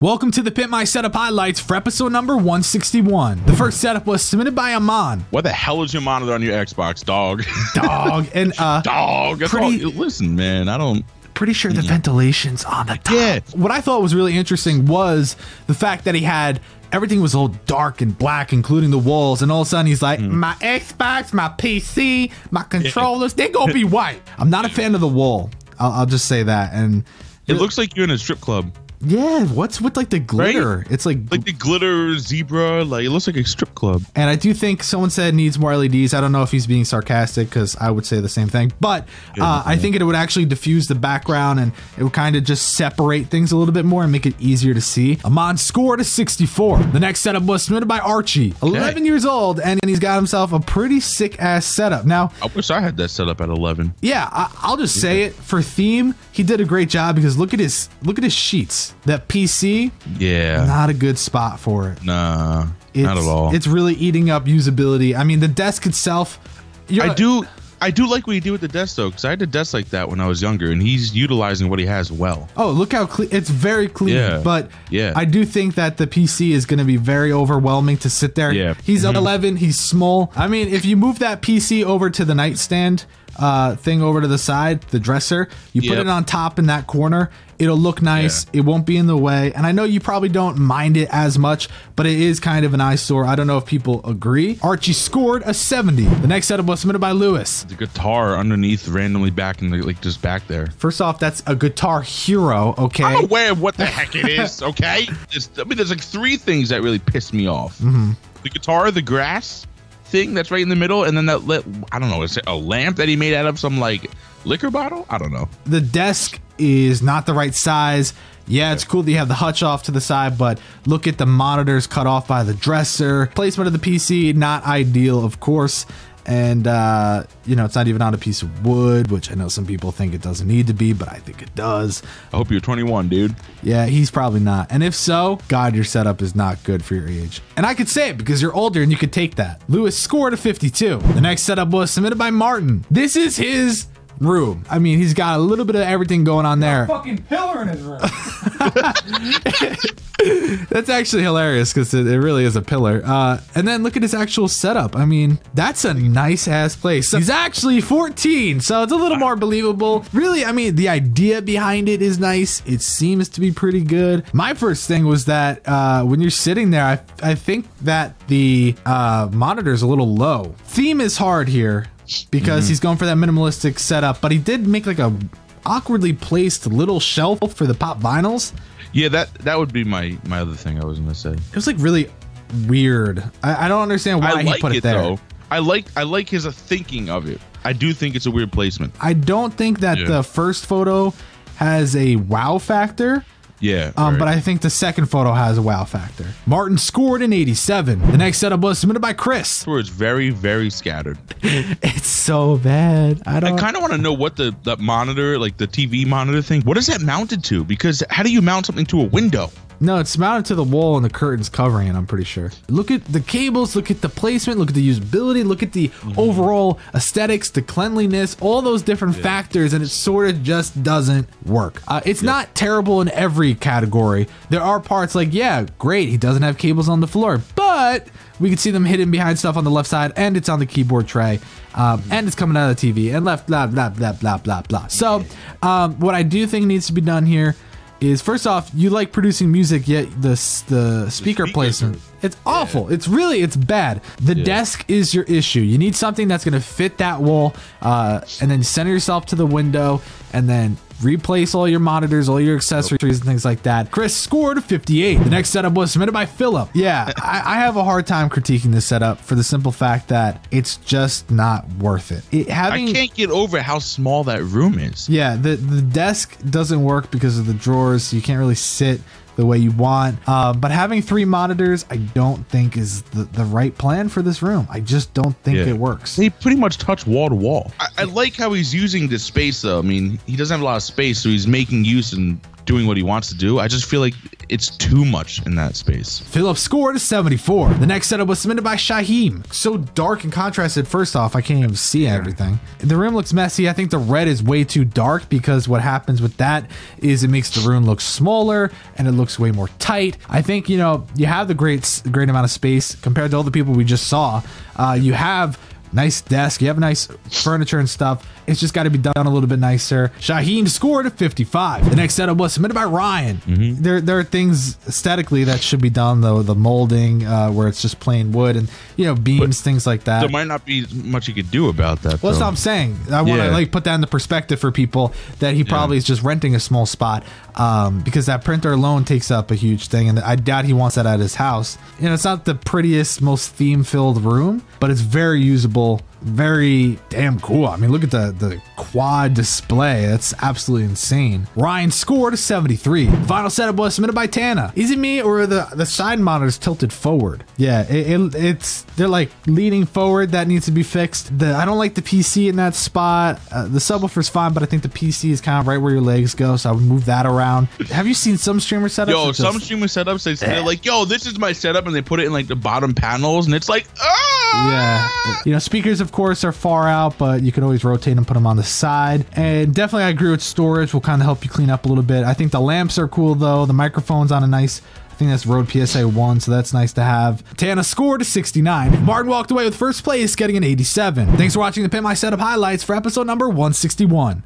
Welcome to the Pimp My Setup highlights for episode number 161. The first setup was submitted by AmOn. What the hell is your monitor on your Xbox, dog? Dog. And dog. That's listen, man, I don't. Pretty sure the ventilation's on the top. Yeah. What I thought was really interesting was the fact that he had everything was all dark and black, including the walls, and all of a sudden he's like, my Xbox, my PC, my controllers, they gonna be white. I'm not a fan of the wall. I'll just say that. And it looks like you're in a strip club. Yeah, what's with like the glitter? Right? It's like the glitter zebra, like it looks like a strip club. And I do think someone said needs more LEDs. I don't know if he's being sarcastic because I would say the same thing, but I think it would actually diffuse the background and it would kind of just separate things a little bit more and make it easier to see. AmOn scored a 64. The next setup was submitted by Archie, 11 years old, and he's got himself a pretty sick ass setup. Now, I wish I had that setup at 11. Yeah, I'll just say it, for theme, he did a great job because look at his sheets. That PC, not a good spot for it. Nah, not at all. It's really eating up usability. I mean, the desk itself. I do like what you do with the desk though, because I had a desk like that when I was younger, and he's utilizing what he has well. Oh, look how clean! It's very clean. Yeah. But I do think that the PC is going to be very overwhelming to sit there. Yeah. He's 11. He's small. I mean, if you move that PC over to the nightstand thing over to the side, the dresser, you put it on top in that corner, it'll look nice. It won't be in the way. And I know you probably don't mind it as much, but it is kind of an eyesore. I don't know if people agree. Archie scored a 70. The next setup was submitted by Lewis. The guitar underneath, randomly back in the, like, just back there. First off, that's a Guitar Hero, okay? I'm aware of what the heck it is, okay? I mean, there's like 3 things that really piss me off. The guitar, the grass thing that's right in the middle, and then that I don't know, is it a lamp that he made out of some like liquor bottle? I don't know. The desk is not the right size. Yeah, it's cool that you have the hutch off to the side, but look at the monitors cut off by the dresser. Placement of the PC, not ideal, of course. And you know, it's not even on a piece of wood, which I know some people think it doesn't need to be, but I think it does. I hope you're 21, dude. Yeah, he's probably not. And if so, God, your setup is not good for your age. And I could say it because you're older and you could take that. Lewis scored a 52. The next setup was submitted by Martin. This is his room. I mean, he's got a little bit of everything going on there. A fucking pillar in his room. That's actually hilarious because it really is a pillar. And then look at his actual setup. I mean, that's a nice ass place. So he's actually 14, so it's a little more believable. Really, I mean, the idea behind it is nice. It seems to be pretty good. My first thing was that when you're sitting there, I think that the monitor is a little low. Theme is hard here because he's going for that minimalistic setup, but he did make like a awkwardly placed little shelf for the pop vinyls. Yeah, that would be my other thing I was gonna say. It was like really weird. I don't understand why he put it there. Though. I like his thinking of it. I do think it's a weird placement. I don't think that the first photo has a wow factor. Yeah. But I think the second photo has a wow factor. Martin scored an 87. The next setup was submitted by Chris. Where it's very, very scattered. It's so bad. I kind of want to know what that monitor, like the TV monitor thing, what is that mounted to? Because how do you mount something to a window? No, it's mounted to the wall and the curtain's covering it, I'm pretty sure. Look at the cables, look at the placement, look at the usability, look at the overall aesthetics, the cleanliness, all those different factors, and it sort of just doesn't work. It's not terrible in every category. There are parts like, yeah, great, he doesn't have cables on the floor, but we can see them hidden behind stuff on the left side, and it's on the keyboard tray, and it's coming out of the TV, and left, blah, blah, blah, blah, blah, blah. So, what I do think needs to be done here is, first off, you like producing music, yet the speaker placement, it's awful. It's bad. The desk is your issue. You need something that's going to fit that wall, and then center yourself to the window, and then replace all your monitors, all your accessories, and things like that. Chris scored a 58. The next setup was submitted by Philip. Yeah, I have a hard time critiquing this setup for the simple fact that it's just not worth it. I can't get over how small that room is. Yeah, the desk doesn't work because of the drawers. So you can't really sit the way you want, but having 3 monitors I don't think is the right plan for this room. I just don't think it works. They pretty much touch wall to wall. I like how he's using this space though. I mean, he doesn't have a lot of space, so he's making use and doing what he wants to do. I just feel like it's too much in that space. Philip scored a 74. The next setup was submitted by Shahin. So dark and contrasted. First off, I can't even see everything. The room looks messy. I think the red is way too dark because what happens with that is it makes the room look smaller and it looks way more tight. I think, you know, you have the great amount of space compared to all the people we just saw. You have nice desk, you have nice furniture and stuff. It's just got to be done a little bit nicer. Shahin scored a 55. The next setup was submitted by Ryan. There are things aesthetically that should be done though. The molding where it's just plain wood and, you know, beams, things like that. There might not be much you could do about that. Well, that's what I'm saying. I want to like put that into perspective for people that he probably is just renting a small spot because that printer alone takes up a huge thing, and I doubt he wants that at his house. You know, it's not the prettiest, most theme-filled room, but it's very usable. Very damn cool. I mean, look at the quad display. That's absolutely insane. Ryan scored a 73. The final setup was submitted by Tana. Is it me or are the side monitors tilted forward? Yeah, they're like leaning forward. That needs to be fixed. I don't like the PC in that spot. The subwoofer's fine, but I think the PC is kind of right where your legs go, so I would move that around. Have you seen some streamer setups? Yo, some streamer setups, they're like, yo, this is my setup, and they put it in like the bottom panels, and it's like, yeah. You know, speakers, of course, are far out, but you can always rotate and put them on the side. And definitely I agree with storage will kind of help you clean up a little bit. I think the lamps are cool though. The microphone's on a nice, I think that's Rode PSA 1, so that's nice to have. Tana scored a 69. Martin walked away with first place, getting an 87. Thanks for watching the Pimp My Setup highlights for episode number 161.